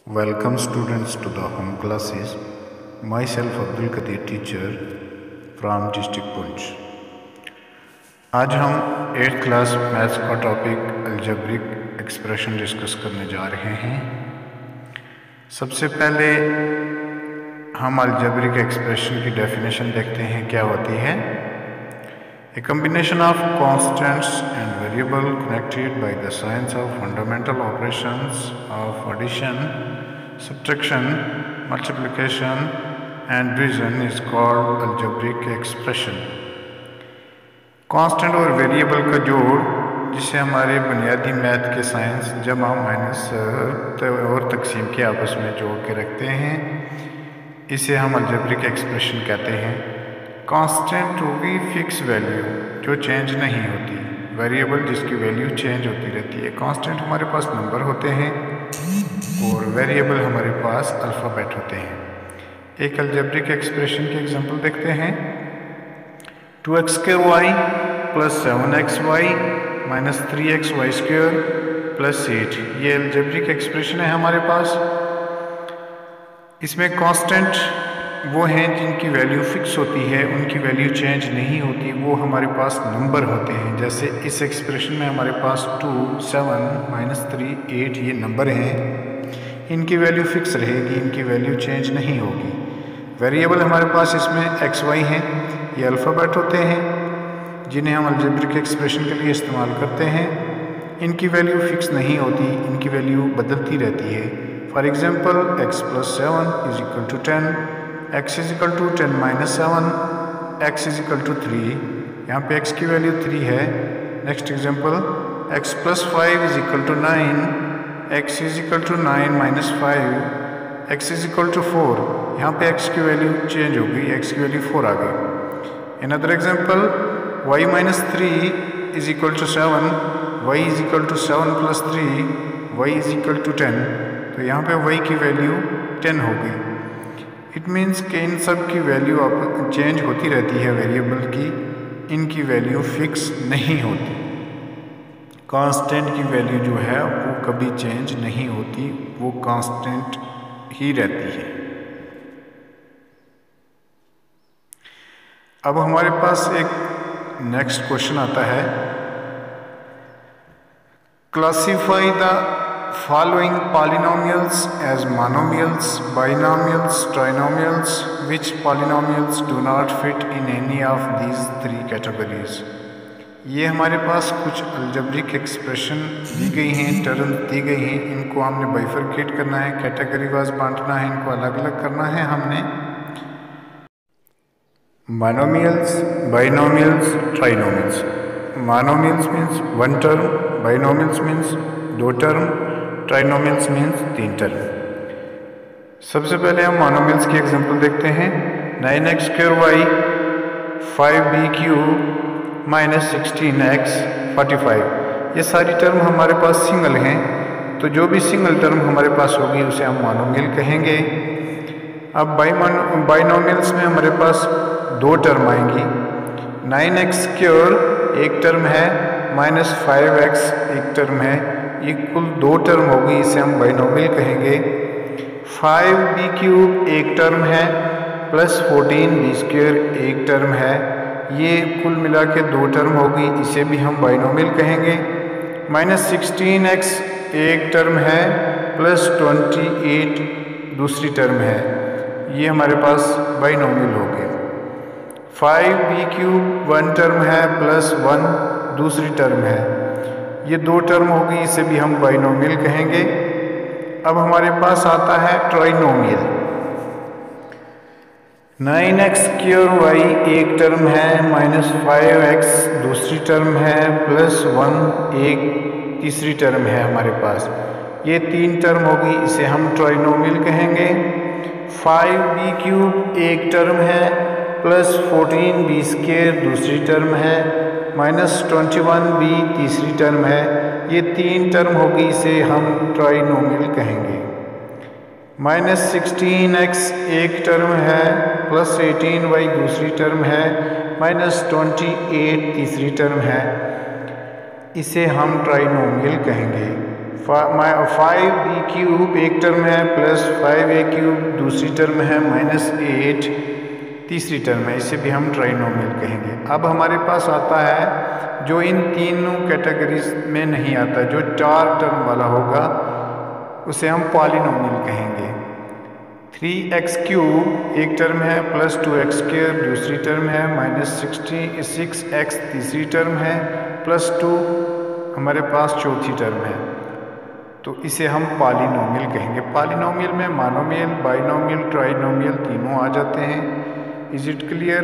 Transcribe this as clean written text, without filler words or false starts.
Welcome students to the home classes. Myself Abdul Qadir teacher from district Punch. आज हम 8th class maths का topic algebraic expression discuss करने जा रहे हैं। सबसे पहले हम अलजेब्रिक एक्सप्रेशन की डेफिनेशन देखते हैं क्या होती है। A combination of constants and variable connected by the signs of fundamental operations of addition, subtraction, multiplication and division is called algebraic expression. Constant और वेरिएबल का जोड़, जिसे हमारे बुनियादी मैथ के साइंस जब हम माइनस और तकसीम के आपस में जोड़ के रखते हैं, इसे हम अलजेब्रिक एक्सप्रेशन कहते हैं। कांस्टेंट होगी फिक्स वैल्यू जो चेंज नहीं होती, वेरिएबल जिसकी वैल्यू चेंज होती रहती है। कांस्टेंट हमारे पास नंबर होते हैं और वेरिएबल हमारे पास अल्फ़ाबेट होते हैं। एक अलजेब्रिक एक्सप्रेशन की एग्जांपल देखते हैं। 2x² plus 7xy minus 3xy² plus 8, ये अलजेब्रिक एक्सप्रेशन है हमारे पास। इसमें कांस्टेंट वो हैं जिनकी वैल्यू फिक्स होती है, उनकी वैल्यू चेंज नहीं होती, वो हमारे पास नंबर होते हैं। जैसे इस एक्सप्रेशन में हमारे पास 2, 7, -3, 8 ये नंबर हैं, इनकी वैल्यू फिक्स रहेगी, इनकी वैल्यू चेंज नहीं होगी। वेरिएबल हमारे पास इसमें xy हैं, ये अल्फ़ाबेट होते हैं जिन्हें हम अलजेब्रिक एक्सप्रेशन के लिए इस्तेमाल करते हैं। इनकी वैल्यू फिक्स नहीं होती, इनकी वैल्यू बदलती रहती है। For example x + 7 = 10, x = 10 - 7, x = 3, यहाँ पे x की वैल्यू 3 है। Next example x + 5 = 9, x = 9 - 5, x = 4, यहाँ पे x की वैल्यू चेंज हो गई, x की वैल्यू 4 आ गई। Another example y - 3 = 7, y = 7 + 3, y = 10, तो यहाँ पे y की वैल्यू 10 हो गई। इट मीन्स कि इन सब की वैल्यू अब चेंज होती रहती है वेरिएबल की, इनकी वैल्यू फिक्स नहीं होती। कांस्टेंट की वैल्यू जो है वो कभी चेंज नहीं होती, वो कांस्टेंट ही रहती है। अब हमारे पास एक नेक्स्ट क्वेश्चन आता है। Classify the following polynomials as monomials, binomials, trinomials. Which polynomials do not fit in any of these 3 categories? ये हमारे पास कुछ अलजेब्रिक एक्सप्रेशन दी गई हैं, टर्म दी गई हैं, इनको हमने बाइफरकेट करना है, कैटेगरी वाइज बांटना है, इनको अलग अलग करना है हमने। Monomials, binomials, trinomials. Monomials means 1 term, binomials means 2 term, trinomials means 3 term. सबसे पहले हम मोनोमियल्स की एग्जांपल देखते हैं। 9x² 5b³ -16x 45, ये सारी टर्म हमारे पास सिंगल हैं, तो जो भी सिंगल टर्म हमारे पास होगी उसे हम मोनोमियल कहेंगे। अब बाइनोमियल्स में हमारे पास 2 टर्म आएंगी। 9x² एक टर्म है, -5x एक टर्म है, ये कुल 2 टर्म होगी, इसे हम बाइनोमियल कहेंगे। 5b³ एक टर्म है, प्लस 14b² एक टर्म है, ये कुल मिला के 2 टर्म होगी, इसे भी हम बाइनोमियल कहेंगे। -16x एक टर्म है, प्लस 28 दूसरी टर्म है, ये हमारे पास बाइनोमियल हो गए। 5b³ 1 टर्म है, प्लस 1 दूसरी टर्म है, ये 2 टर्म होगी, इसे भी हम बाइनोमियल कहेंगे। अब हमारे पास आता है ट्राइनोमियल। 9x² एक टर्म है, -5x दूसरी टर्म है, प्लस 1 एक तीसरी टर्म है हमारे पास, ये 3 टर्म होगी, इसे हम ट्राइनोमियल कहेंगे। 5b³ एक टर्म है, प्लस 14b² दूसरी टर्म है, -21b तीसरी टर्म है, ये 3 टर्म होगी, इसे हम ट्राइनोमियल कहेंगे। -16x एक टर्म है, प्लस 18y दूसरी टर्म है, -28 तीसरी टर्म है, इसे हम ट्राइनोमियल कहेंगे। 5b³ एक टर्म है प्लस 5a³ दूसरी टर्म है माइनस 8 तीसरी टर्म है, इसे भी हम ट्राइनोमियल कहेंगे। अब हमारे पास आता है जो इन तीनों कैटेगरीज में नहीं आता, जो 4 टर्म वाला होगा उसे हम पॉलिनोमियल कहेंगे। 3x³ एक टर्म है प्लस 2x² दूसरी टर्म है माइनस 6x तीसरी टर्म है प्लस 2 हमारे पास चौथी टर्म है, तो इसे हम पॉलिनोमियल कहेंगे। पॉलिनोमियल में मोनोमियल, बाइनोमियल, ट्राइनोमियल तीनों आ जाते हैं। Is it clear?